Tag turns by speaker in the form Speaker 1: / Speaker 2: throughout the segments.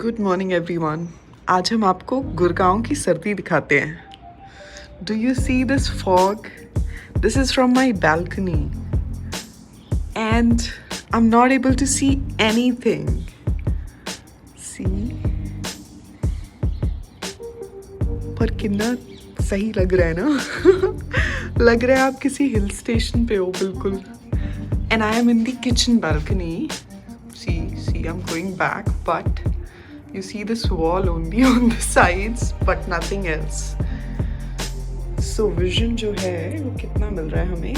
Speaker 1: Good morning everyone. आज हम आपको गुड़गांव की सर्दी दिखाते हैं। Do you see this fog? This is from my balcony and I'm not able to see anything. See? पर कितना सही लग रहा है ना। लग रहा है आप किसी हिल स्टेशन पे हो बिल्कुल। And I am in the kitchen balcony. See, I'm going back, but you see this wall only on the sides, but nothing else. So vision जो है वो कितना मिल रहा है हमें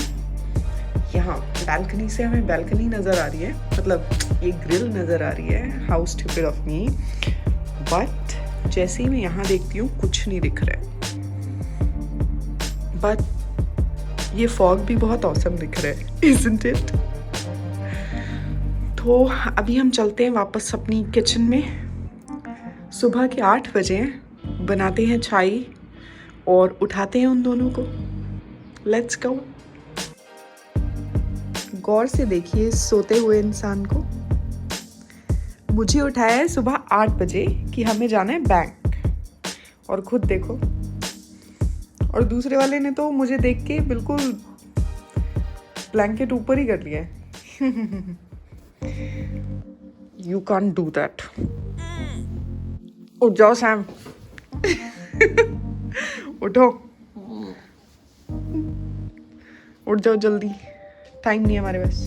Speaker 1: यहाँ balcony से। हमें balcony नज़र आ रही है, मतलब ये grill नज़र आ रही है। How stupid of me. But जैसे ही मैं यहाँ देखती हूँ कुछ नहीं दिख रहा है। But ये फॉग भी बहुत औसम दिख रहा है, isn't it? तो अभी हम चलते हैं वापस अपनी किचन में। सुबह के 8 बजे बनाते हैं चाय और उठाते हैं उन दोनों को। Let's go. गौर से देखिए सोते हुए इंसान को। मुझे उठाया है सुबह 8 बजे कि हमें जाना है बैंक, और खुद देखो। और दूसरे वाले ने तो मुझे देख के बिल्कुल ब्लैंकेट ऊपर ही कर लिया है। You can't do that. उठ जाओ सैम। उठो, उठ जाओ जल्दी, टाइम नहीं है हमारे पास।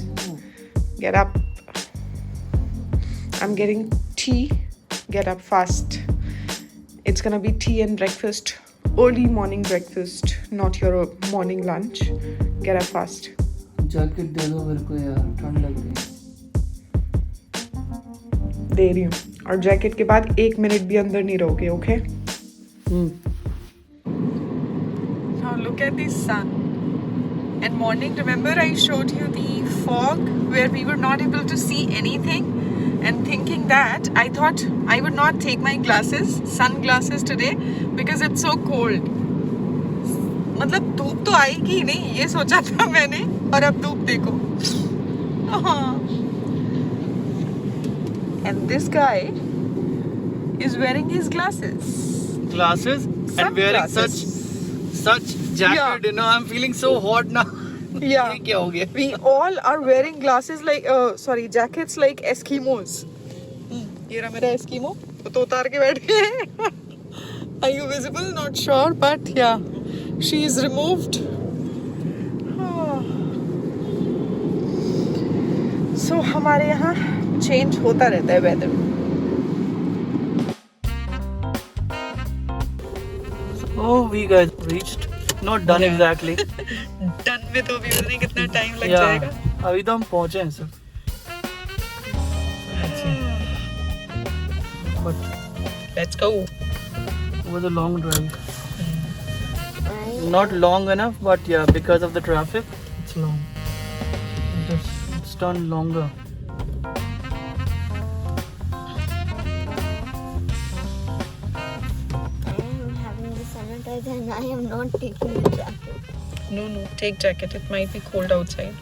Speaker 1: Get up. I am getting tea. Get up fast. It's gonna be tea and breakfast. Early morning breakfast, not your morning lunch. Get up fast.
Speaker 2: Jacket दे दो मेरे को यार, ठंड लग रही है।
Speaker 1: दे रही हूँ, और जैकेट के बाद 1 मिनट भी अंदर नहीं रहोगे, okay? Now look at the sun. And morning, remember I showed you the fog where we were not able to see anything, and thinking that I thought I would not take my glasses, sunglasses today because it's so cold. मतलब धूप तो आएगी ही नहीं, ये सोचा था मैंने, और अब धूप देखो। And this guy is wearing his glasses.
Speaker 2: Glasses and wearing such jacket.
Speaker 1: Yeah.
Speaker 2: You know, I'm feeling so hot now.
Speaker 1: Yeah.
Speaker 2: ये क्या हो गया?
Speaker 1: We all are wearing glasses like jackets like Eskimos. ये रहा मेरा Eskimo, वो तो उतार के बैठ गए। Are you visible? Not sure, but yeah, she is removed. So हमारे यहाँ चेंज होता रहता है weather.
Speaker 2: Oh, we guys reached. Not done exactly.
Speaker 1: Done में तो अभी पता नहीं कितना टाइम लग
Speaker 2: Yeah.
Speaker 1: जाएगा।
Speaker 2: अभी तो हम पहुंचे हैं sir. But
Speaker 1: Let's go.
Speaker 2: it was a long drive. Not long enough, but yeah, because of the traffic, it's long. It's turned longer.
Speaker 3: I am having the sanitizer and I am not taking the jacket.
Speaker 1: No, take jacket. It might be cold outside.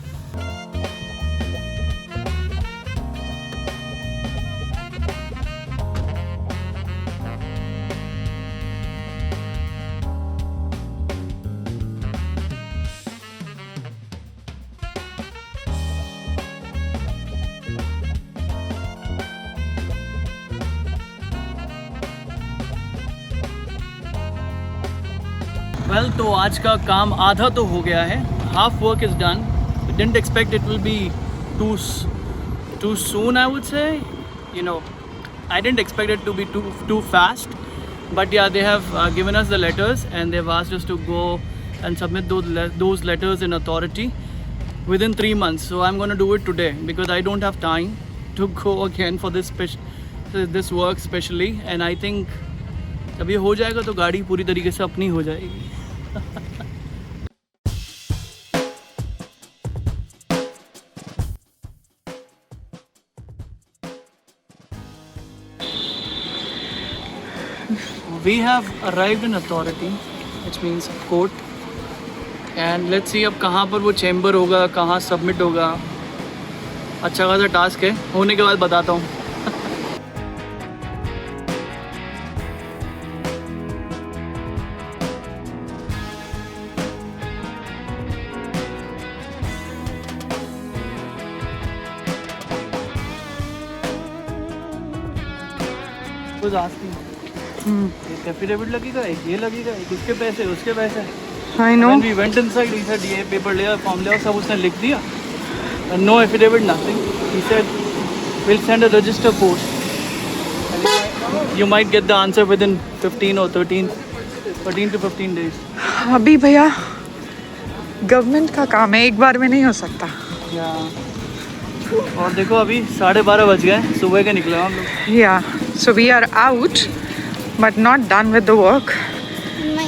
Speaker 2: Well तो आज का काम आधा तो हो गया है, half work is done. Didn't expect it will be too soon, I would say. You know, I didn't expect it to be too fast, but yeah, they have given us the letters and they've asked us to go and submit those letters in authority within 3 months. So I'm going to do it today because I don't have time to go again for this work specially, and I think जब ये हो जाएगा तो गाड़ी पूरी तरीके से अपनी हो जाएगी. We have arrived in authority, which means court, and let's see अब कहाँ पर वो चैम्बर होगा, कहाँ सबमिट होगा. अच्छा खासा टास्क है, होने के बाद बताता हूँ. was asking. एक एफिडेविट लगेगा, एक ये लगेगा, एक इसके पैसे, उसके पैसे.
Speaker 1: I know.
Speaker 2: When we went inside, he said ये पेपर ले आओ, फॉर्म ले आओ, सब उसने लिख दिया. And no affidavit, nothing. He said we'll send a register post. And you might get the answer within 15 or 13 to 15 days.
Speaker 1: अभी भैया गवर्नमेंट का काम है, एक बार में नहीं हो सकता.
Speaker 2: और देखो अभी 12:30 बज गए, सुबह के निकले हम लोग.
Speaker 1: Yeah, so we are out, but not done with the work.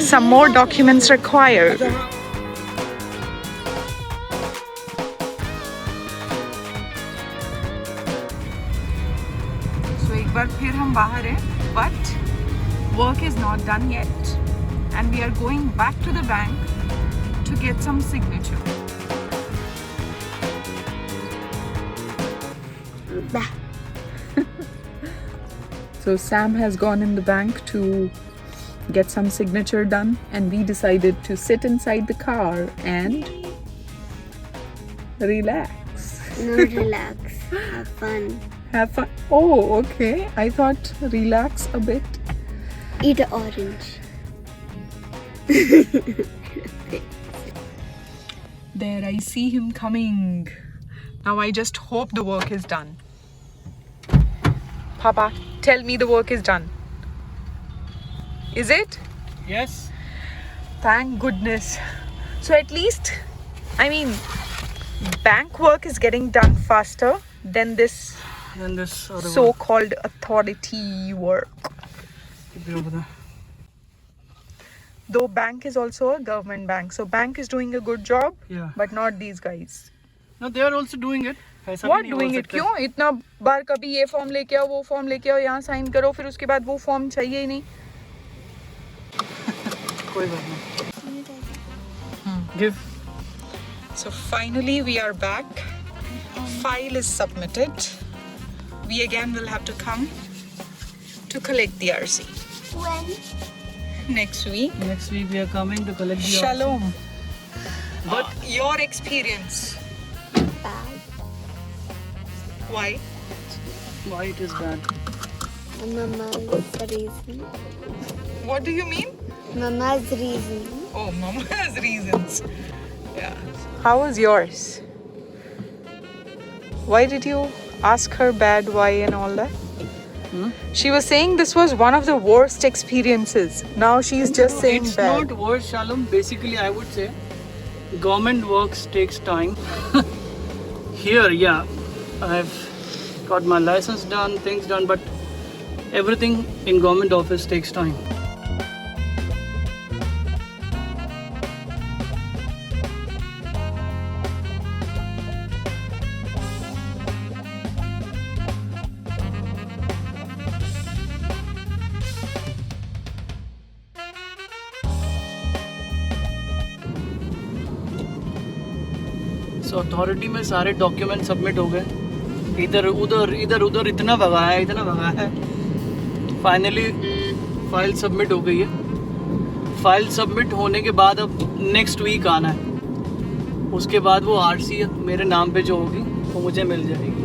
Speaker 1: Some more documents required. So एक बार फिर हम बाहर हैं, but work is not done yet, and we are going back to the bank to get some signature.
Speaker 3: Bah.
Speaker 1: So Sam has gone in the bank to get some signature done, and we decided to sit inside the car and relax.
Speaker 3: No, relax. Have fun.
Speaker 1: Have fun. Oh, okay. I thought relax a bit.
Speaker 3: Eat an orange.
Speaker 1: There, I see him coming. Now I just hope the work is done. Papa, tell me the work is done. Is it?
Speaker 2: Yes.
Speaker 1: Thank goodness. So at least, I mean, bank work is getting done faster than this
Speaker 2: Then this other one.
Speaker 1: so-called authority work.
Speaker 2: Keep it over there.
Speaker 1: Though bank is also a government bank, so bank is doing a good job,
Speaker 2: Yeah.
Speaker 1: but not these guys.
Speaker 2: No, they are also doing it. ऐसा भी
Speaker 1: What
Speaker 2: नहीं बोल
Speaker 1: doing it?
Speaker 2: सकते.
Speaker 1: क्यों इतना बार कभी ये form लेके आओ, वो फॉर्म लेके आओ, यहाँ साइन करो, फिर उसके बाद वो फॉर्म चाहिए ही नहीं.
Speaker 2: कोई बात नहीं. Give.
Speaker 1: So finally we are back. File is submitted. We again will have to come to collect the RC
Speaker 3: When?
Speaker 1: next week.
Speaker 2: Next week we are coming to collect the
Speaker 1: Shalom. But your experience,
Speaker 3: Bad.
Speaker 1: why?
Speaker 2: Why it is bad?
Speaker 3: Mama's reason.
Speaker 1: What do you mean?
Speaker 3: Mama's reason.
Speaker 1: Oh, Mama's reasons. Yeah. How was yours? Why did you ask her bad why and all that? She was saying this was one of the worst experiences. Now she's just saying
Speaker 2: It's
Speaker 1: bad.
Speaker 2: not worse, Shalom. Basically, I would say government works takes time. Here, yeah, I've got my license done, things done, but everything in government office takes time. So authority में सारे document submit हो गए. इधर उधर इतना भगाया है. Finally file submit हो गई है. फाइल सबमिट होने के बाद अब नेक्स्ट वीक आना है. उसके बाद वो आरसी मेरे नाम पे जो होगी वो मुझे मिल जाएगी.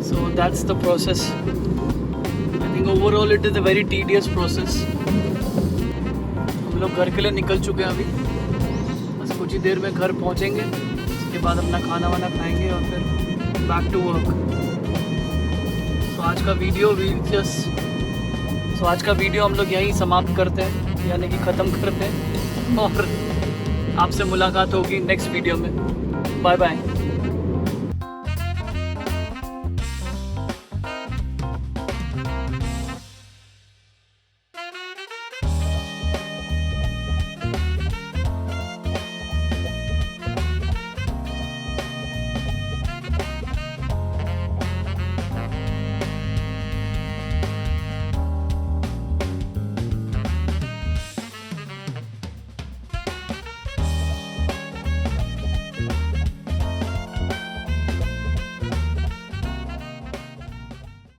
Speaker 2: So that's the process. I think overall it is a very tedious process. हम लोग घर के लिए निकल चुके हैं अभी. बस कुछ ही देर में घर पहुंचेंगे. उसके बाद अपना खाना वाना खाएंगे और फिर बैक टू वर्क. तो आज का वीडियो हम लोग यहीं समाप्त करते हैं, यानी कि ख़त्म करते हैं. और आपसे मुलाकात होगी नेक्स्ट वीडियो में. Bye bye.